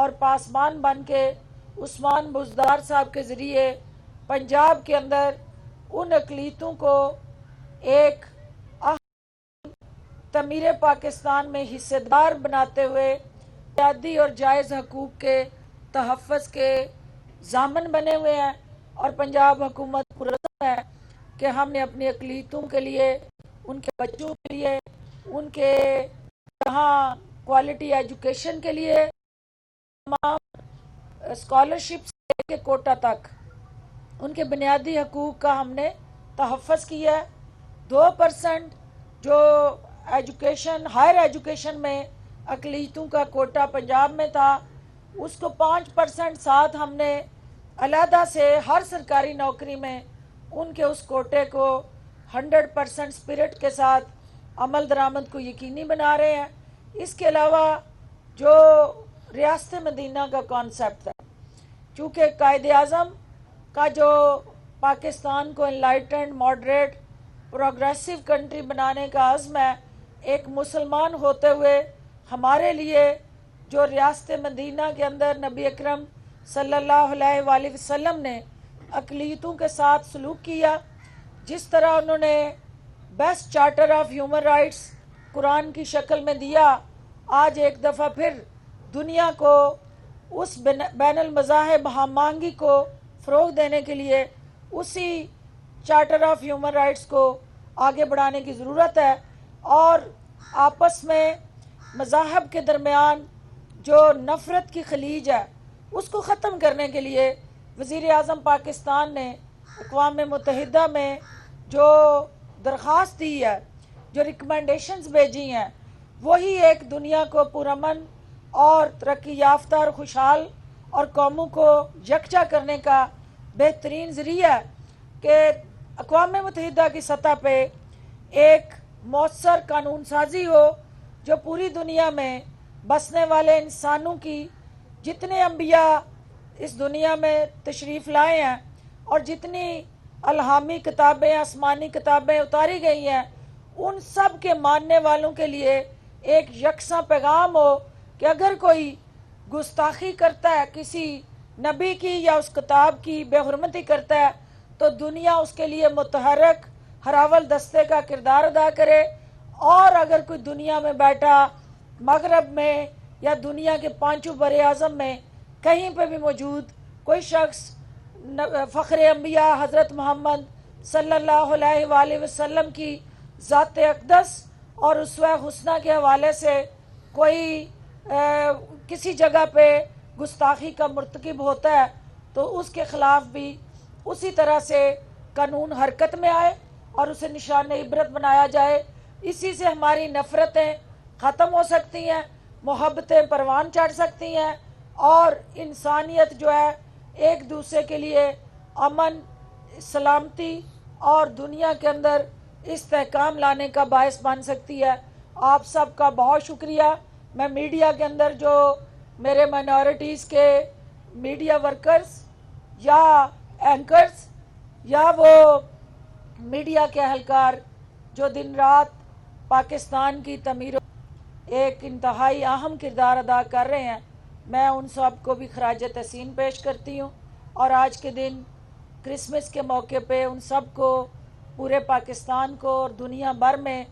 اور پاسبان بن کے عثمان بزدار صاحب کے ذریعے پنجاب کے اندر ان اقلیتوں کو ایک تعمیر پاکستان میں حصے دار بناتے ہوئے بنیادی اور جائز حقوق کے تحفظ کے ضامن بنے ہوئے ہیں، اور پنجاب حکومت پرعزم ہے کہ ہم نے اپنی اقلیتوں کے لیے، ان کے بچوں کے لیے، ان کے یہاں کوالٹی ایجوکیشن کے لیے، تمام اسکالرشپ سے لے کے کوٹا تک ان کے بنیادی حقوق کا ہم نے تحفظ کیا ہے۔ 2% جو ایجوکیشن، ہائر ایجوکیشن میں اقلیتوں کا کوٹا پنجاب میں تھا، اس کو 5% ساتھ ہم نے علیحدہ سے ہر سرکاری نوکری میں ان کے اس کوٹے کو 100% اسپرٹ کے ساتھ عمل درآمد کو یقینی بنا رہے ہیں۔ اس کے علاوہ جو ریاست مدینہ کا کانسیپٹ ہے، چونکہ قائد اعظم کا جو پاکستان کو انلائٹنڈ، ماڈریٹ، پروگریسو کنٹری بنانے کا عزم ہے، ایک مسلمان ہوتے ہوئے ہمارے لیے جو ریاست مدینہ کے اندر نبی اکرم صلی اللہ علیہ وآلہ وسلم نے اقلیتوں کے ساتھ سلوک کیا، جس طرح انہوں نے best charter of human rights قرآن کی شکل میں دیا، آج ایک دفعہ پھر دنیا کو اس بین المذاہب ہم آہنگی کو فروغ دینے کے لیے اسی چارٹر آف ہیومن رائٹس کو آگے بڑھانے کی ضرورت ہے، اور آپس میں مذاہب کے درمیان جو نفرت کی خلیج ہے اس کو ختم کرنے کے لیے وزیر اعظم پاکستان نے اقوام متحدہ میں جو درخواست دی ہے، جو ریکمنڈیشنز بھیجی ہیں، وہی ایک دنیا کو پرامن اور ترقی یافتہ اور خوشحال اور قوموں کو یکجا کرنے کا بہترین ذریعہ ہے کہ اقوام متحدہ کی سطح پہ ایک مؤثر قانون سازی ہو جو پوری دنیا میں بسنے والے انسانوں کی، جتنے انبیاء اس دنیا میں تشریف لائے ہیں اور جتنی الہامی کتابیں، آسمانی کتابیں اتاری گئی ہیں، ان سب کے ماننے والوں کے لیے ایک یکساں پیغام ہو کہ اگر کوئی گستاخی کرتا ہے کسی نبی کی یا اس کتاب کی بے حرمتی کرتا ہے تو دنیا اس کے لیے متحرک ہراول دستے کا کردار ادا کرے، اور اگر کوئی دنیا میں بیٹھا مغرب میں یا دنیا کے پانچوں بر اعظم میں کہیں پہ بھی موجود کوئی شخص فخر انبیاء حضرت محمد صلی اللہ علیہ وآلہ وسلم کی ذات اقدس اور اسوہ حسنہ کے حوالے سے کوئی کسی جگہ پہ گستاخی کا مرتکب ہوتا ہے تو اس کے خلاف بھی اسی طرح سے قانون حرکت میں آئے اور اسے نشان عبرت بنایا جائے۔ اسی سے ہماری نفرتیں ختم ہو سکتی ہیں، محبتیں پروان چڑھ سکتی ہیں، اور انسانیت جو ہے ایک دوسرے کے لیے امن، سلامتی اور دنیا کے اندر استحکام لانے کا باعث بن سکتی ہے۔ آپ سب کا بہت شکریہ۔ میں میڈیا کے اندر جو میرے مائنورٹیز کے میڈیا ورکرز یا اینکرز یا وہ میڈیا کے اہلکار جو دن رات پاکستان کی تعمیر ایک انتہائی اہم کردار ادا کر رہے ہیں، میں ان سب کو بھی خراج تحسین پیش کرتی ہوں، اور آج کے دن کرسمس کے موقع پہ ان سب کو، پورے پاکستان کو اور دنیا بھر میں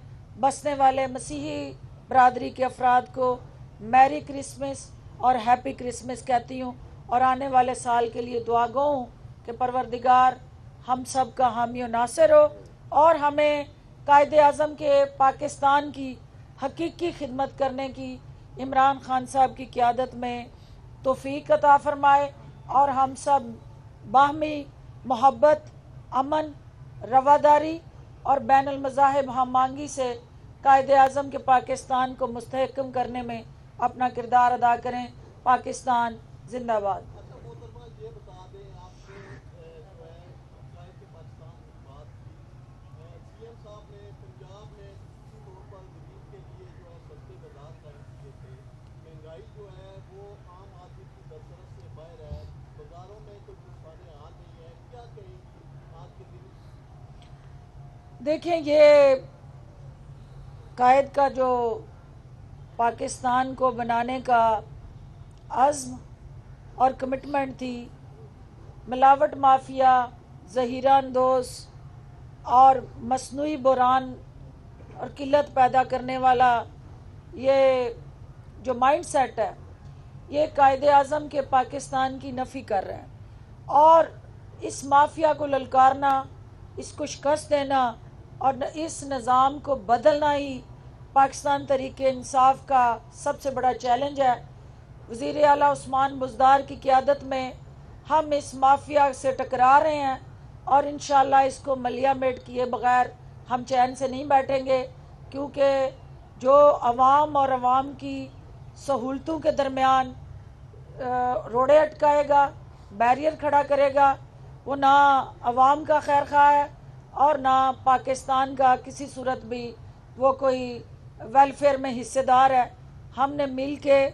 بسنے والے مسیحی برادری کے افراد کو میری کرسمس اور ہیپی کرسمس کہتی ہوں، اور آنے والے سال کے لیے دعا گو ہوں کہ پروردگار ہم سب کا حامی و ناصر ہو، اور ہمیں قائد اعظم کے پاکستان کی حقیقی خدمت کرنے کی عمران خان صاحب کی قیادت میں توفیق عطا فرمائے، اور ہم سب باہمی محبت، امن، رواداری اور بین المذاہب ہم آہنگی سے قائد اعظم کے پاکستان کو مستحکم کرنے میں اپنا کردار ادا کریں۔ پاکستان زندہ باد۔ اچھا محترمہ، یہ بتا دیں آپ نے جو ہے قائد پاکستان کی بات کی، سی ایم صاحب نے پنجاب میں خصوصی طور پر غریب کے لیے جو ہے سستے بازار قائم کیے تھے، مہنگائی جو ہے وہ عام آدمی کی دسترس سے باہر ہے، بازاروں میں کوئی پوسانے حال نہیں ہے، کیا کہیں گی آج کے دن؟ دیکھیں، یہ قائد کا جو پاکستان کو بنانے کا عزم اور کمٹمنٹ تھی، ملاوٹ مافیا، ذخیرہ اندوز اور مصنوعی بحران اور قلت پیدا کرنے والا یہ جو مائنڈ سیٹ ہے، یہ قائد اعظم کے پاکستان کی نفی کر رہے ہیں، اور اس مافیا کو للکارنا، اس کو شکست دینا اور اس نظام کو بدلنا ہی پاکستان تحریک انصاف کا سب سے بڑا چیلنج ہے۔ وزیر اعلیٰ عثمان بزدار کی قیادت میں ہم اس مافیا سے ٹکرا رہے ہیں، اور انشاءاللہ اس کو ملیہ میٹ کیے بغیر ہم چین سے نہیں بیٹھیں گے، کیونکہ جو عوام اور عوام کی سہولتوں کے درمیان روڑے اٹکائے گا، بیریئر کھڑا کرے گا، وہ نہ عوام کا خیر خواہ ہے اور نہ پاکستان کا کسی صورت بھی وہ کوئی ویلفیئر میں حصے دار ہے۔ ہم نے مل کے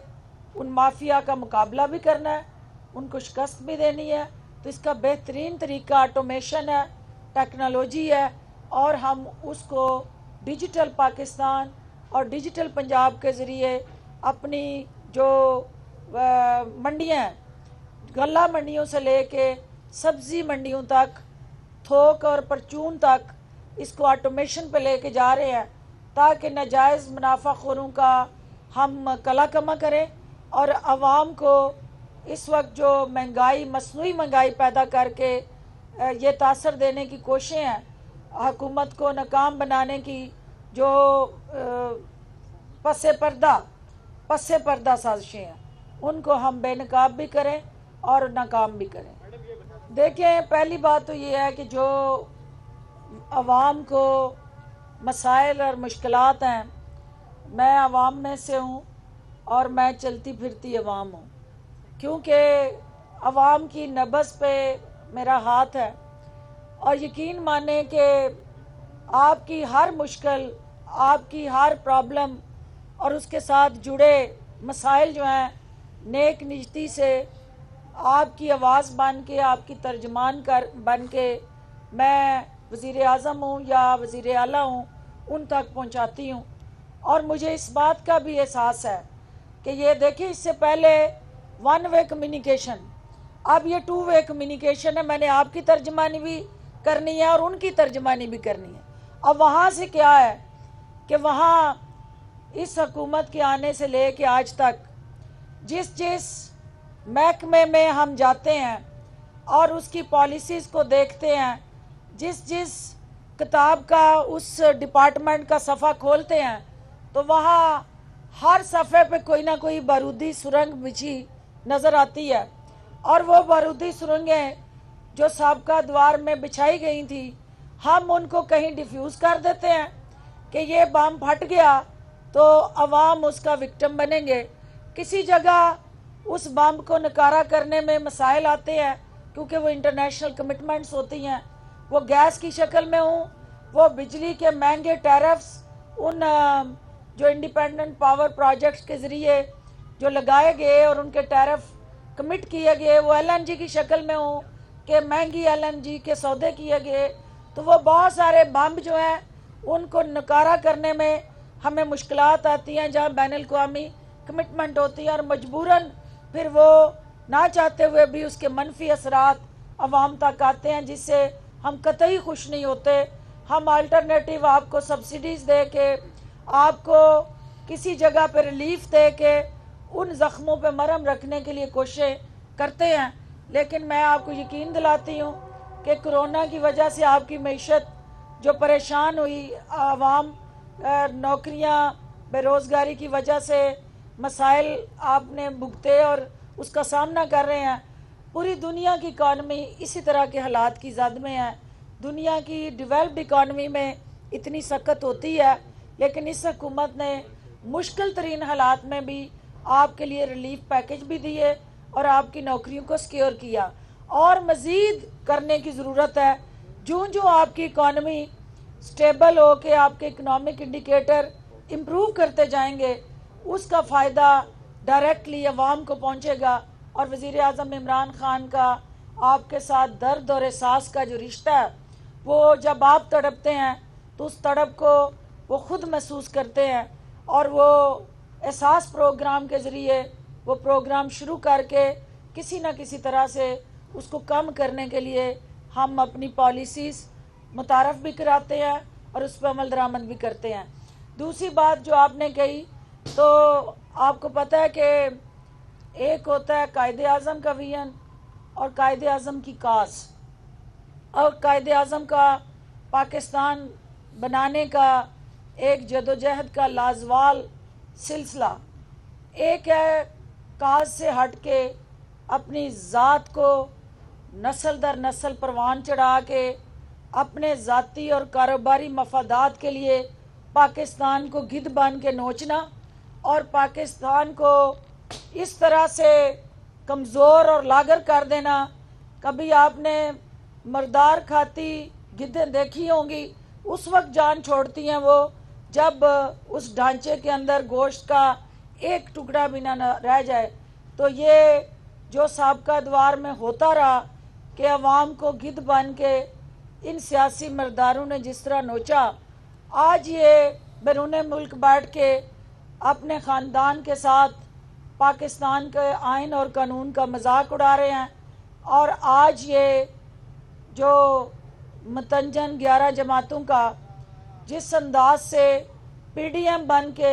ان مافیا کا مقابلہ بھی کرنا ہے، ان کو شکست بھی دینی ہے، تو اس کا بہترین طریقہ آٹومیشن ہے، ٹیکنالوجی ہے، اور ہم اس کو ڈیجیٹل پاکستان اور ڈیجیٹل پنجاب کے ذریعے اپنی جو منڈیاں ہیں، غلہ منڈیوں سے لے کے سبزی منڈیوں تک، تھوک اور پرچون تک، اس کو آٹومیشن پہ لے کے جا رہے ہیں، تاکہ ناجائز منافع خوروں کا ہم کلا کما کریں، اور عوام کو اس وقت جو مہنگائی، مصنوعی مہنگائی پیدا کر کے یہ تاثر دینے کی کوششیں ہیں، حکومت کو ناکام بنانے کی جو پس پردہ سازشیں ہیں، ان کو ہم بے نقاب بھی کریں اور ناکام بھی کریں۔ دیکھیں، پہلی بات تو یہ ہے کہ جو عوام کو مسائل اور مشکلات ہیں، میں عوام میں سے ہوں اور میں چلتی پھرتی عوام ہوں، کیونکہ عوام کی نبض پہ میرا ہاتھ ہے، اور یقین مانیں کہ آپ کی ہر مشکل، آپ کی ہر پرابلم اور اس کے ساتھ جڑے مسائل جو ہیں، نیک نیتی سے آپ کی آواز بن کے، آپ کی ترجمان بن کے میں وزیر اعظم ہوں یا وزیر اعلیٰ ہوں، ان تک پہنچاتی ہوں۔ اور مجھے اس بات کا بھی احساس ہے کہ یہ دیکھیں، اس سے پہلے ون وے کمیونیکیشن، اب یہ ٹو وے کمیونیکیشن ہے، میں نے آپ کی ترجمانی بھی کرنی ہے اور ان کی ترجمانی بھی کرنی ہے۔ اب وہاں سے کیا ہے کہ وہاں اس حکومت کے آنے سے لے کے آج تک جس محکمے میں ہم جاتے ہیں اور اس کی پالیسیز کو دیکھتے ہیں، جس کتاب کا اس ڈپارٹمنٹ کا صفحہ کھولتے ہیں، تو وہاں ہر صفحے پہ کوئی نہ کوئی بارودی سرنگ بچھی نظر آتی ہے، اور وہ بارودی سرنگیں جو سابقہ دوار میں بچھائی گئی تھی، ہم ان کو کہیں ڈیفیوز کر دیتے ہیں کہ یہ بم پھٹ گیا تو عوام اس کا وکٹم بنیں گے۔ کسی جگہ اس بم کو نکارہ کرنے میں مسائل آتے ہیں، کیونکہ وہ انٹرنیشنل کمٹمنٹس ہوتی ہیں، وہ گیس کی شکل میں ہوں، وہ بجلی کے مہنگے ٹیرفز ان جو انڈیپینڈنٹ پاور پروجیکٹس کے ذریعے جو لگائے گئے اور ان کے ٹیرف کمٹ کیے گئے، وہ ایل این جی کی شکل میں ہوں کہ مہنگی ایل این جی کے سودے کیے گئے، تو وہ بہت سارے بم جو ہیں ان کو نکارہ کرنے میں ہمیں مشکلات آتی ہیں، جہاں بین الاقوامی کمٹمنٹ ہوتی ہے، اور مجبوراً پھر وہ نہ چاہتے ہوئے بھی اس کے منفی اثرات عوام تک آتے ہیں، جس سے ہم قطعی خوش نہیں ہوتے۔ ہم الٹرنیٹیو آپ کو سبسڈیز دے کے، آپ کو کسی جگہ پہ ریلیف دے کے ان زخموں پہ مرہم رکھنے کے لیے کوششیں کرتے ہیں، لیکن میں آپ کو یقین دلاتی ہوں کہ کرونا کی وجہ سے آپ کی معیشت جو پریشان ہوئی، عوام نوکریاں، بے روزگاری کی وجہ سے مسائل آپ نے بھگتے اور اس کا سامنا کر رہے ہیں۔ پوری دنیا کی اکانومی اسی طرح کے حالات کی زد میں ہے۔ دنیا کی ڈیولپڈ اکانومی میں اتنی سخت ہوتی ہے، لیکن اس حکومت نے مشکل ترین حالات میں بھی آپ کے لیے ریلیف پیکج بھی دیے اور آپ کی نوکریوں کو سکیور کیا، اور مزید کرنے کی ضرورت ہے۔ جو آپ کی اکانومی سٹیبل ہو کے آپ کے اکنامک انڈیکیٹر امپروو کرتے جائیں گے، اس کا فائدہ ڈائریکٹلی عوام کو پہنچے گا، اور وزیر اعظم عمران خان کا آپ کے ساتھ درد اور احساس کا جو رشتہ ہے، وہ جب آپ تڑپتے ہیں تو اس تڑپ کو وہ خود محسوس کرتے ہیں، اور وہ احساس پروگرام کے ذریعے وہ پروگرام شروع کر کے کسی نہ کسی طرح سے اس کو کم کرنے کے لیے ہم اپنی پالیسیز متعارف بھی کراتے ہیں اور اس پہ عمل درآمد بھی کرتے ہیں۔ دوسری بات جو آپ نے کہی، تو آپ کو پتہ ہے کہ ایک ہوتا ہے قائد اعظم کا ویژن اور قائد اعظم کی کاز، اور قائد اعظم کا پاکستان بنانے کا ایک جدوجہد کا لازوال سلسلہ، ایک ہے کاز سے ہٹ کے اپنی ذات کو نسل در نسل پروان چڑھا کے اپنے ذاتی اور کاروباری مفادات کے لیے پاکستان کو گدھ بن کے نوچنا اور پاکستان کو اس طرح سے کمزور اور لاغر کر دینا۔ کبھی آپ نے مردار کھاتی گدھیں دیکھی ہوں گی، اس وقت جان چھوڑتی ہیں وہ جب اس ڈھانچے کے اندر گوشت کا ایک ٹکڑا بھی نہ رہ جائے۔ تو یہ جو سابقہ ادوار میں ہوتا رہا کہ عوام کو گدھ بن کے ان سیاسی مرداروں نے جس طرح نوچا، آج یہ بیرون ملک بیٹھ کے اپنے خاندان کے ساتھ پاکستان کے آئین اور قانون کا مذاق اڑا رہے ہیں، اور آج یہ جو متنجن 11 جماعتوں کا جس انداز سے پی ڈی ایم بن کے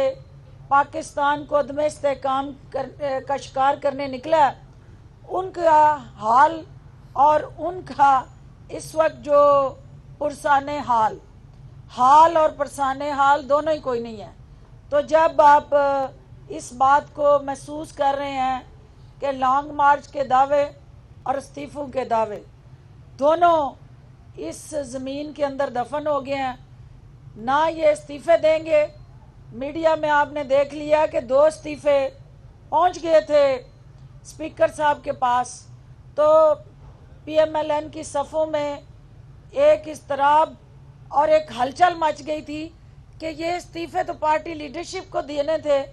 پاکستان کو عدم استحکام کا شکار کرنے نکلا، ان کا حال اور ان کا اس وقت جو پرسان حال اور پرسان حال دونوں ہی کوئی نہیں ہے۔ تو جب آپ اس بات کو محسوس کر رہے ہیں کہ لانگ مارچ کے دعوے اور استعفوں کے دعوے دونوں اس زمین کے اندر دفن ہو گئے ہیں، نہ یہ استعفے دیں گے۔ میڈیا میں آپ نے دیکھ لیا کہ 2 استعفے پہنچ گئے تھے اسپیکر صاحب کے پاس، تو پی ایم ایل این کی صفوں میں ایک اضطراب اور ایک ہلچل مچ گئی تھی کہ یہ استعفے تو پارٹی لیڈرشپ کو دینے تھے،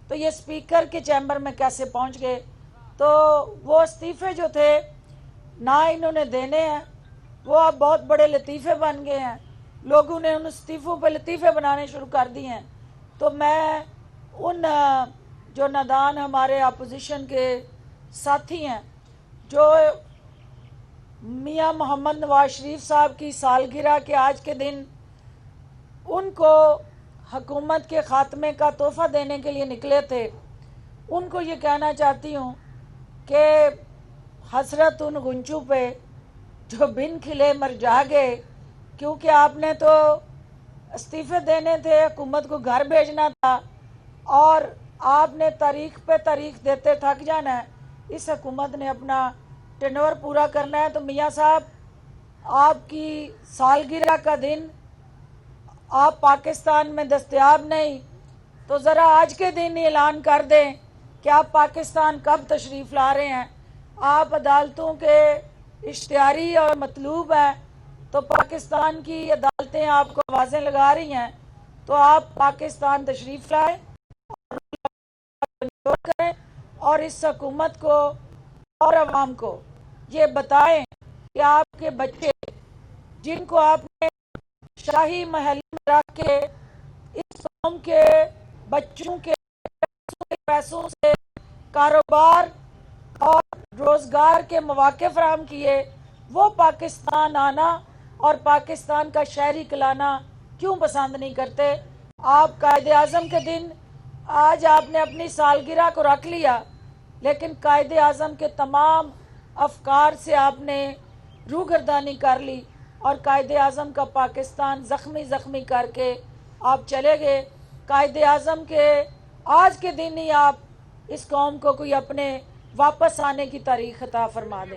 تو یہ اسپیکر کے چیمبر میں کیسے پہنچ گئے؟ تو وہ استعفے جو تھے نہ انہوں نے دینے ہیں، وہ اب بہت بڑے لطیفے بن گئے ہیں، لوگوں نے ان استعفوں پہ لطیفے بنانے شروع کر دیے ہیں۔ تو میں ان جو نادان ہمارے اپوزیشن کے ساتھی ہیں جو میاں محمد نواز شریف صاحب کی سالگرہ کے آج کے دن ان کو حکومت کے خاتمے کا تحفہ دینے کے لیے نکلے تھے، ان کو یہ کہنا چاہتی ہوں کہ حسرت ان غنچوں پہ جو بن کھلے مر جاگے، کیونکہ آپ نے تو استعفے دینے تھے، حکومت کو گھر بھیجنا تھا، اور آپ نے تاریخ پہ تاریخ دیتے تھک جانا ہے۔ اس حکومت نے اپنا ٹینور پورا کرنا ہے، تو میاں صاحب آپ کی سالگرہ کا دن آپ پاکستان میں دستیاب نہیں، تو ذرا آج کے دن اعلان کر دیں کہ آپ پاکستان کب تشریف لا رہے ہیں۔ آپ عدالتوں کے اشتہاری اور مطلوب ہیں، تو پاکستان کی عدالتیں آپ کو آوازیں لگا رہی ہیں، تو آپ پاکستان تشریف لائیں کریں اور اس حکومت کو اور عوام کو یہ بتائیں کہ آپ کے بچے جن کو آپ نے شاہی محل میں رکھ کے اس قوم کے بچوں کے پیسوں سے کاروبار اور روزگار کے مواقع فراہم کیے، وہ پاکستان آنا اور پاکستان کا شہری کلانا کیوں پسند نہیں کرتے؟ آپ قائد اعظم کے دن آج آپ نے اپنی سالگرہ کو رکھ لیا، لیکن قائد اعظم کے تمام افکار سے آپ نے روگردانی کر لی اور قائد اعظم کا پاکستان زخمی کر کے آپ چلے گئے۔ قائد اعظم کے آج کے دن ہی آپ اس قوم کو کوئی اپنے واپس آنے کی تاریخ عطا فرما دیں۔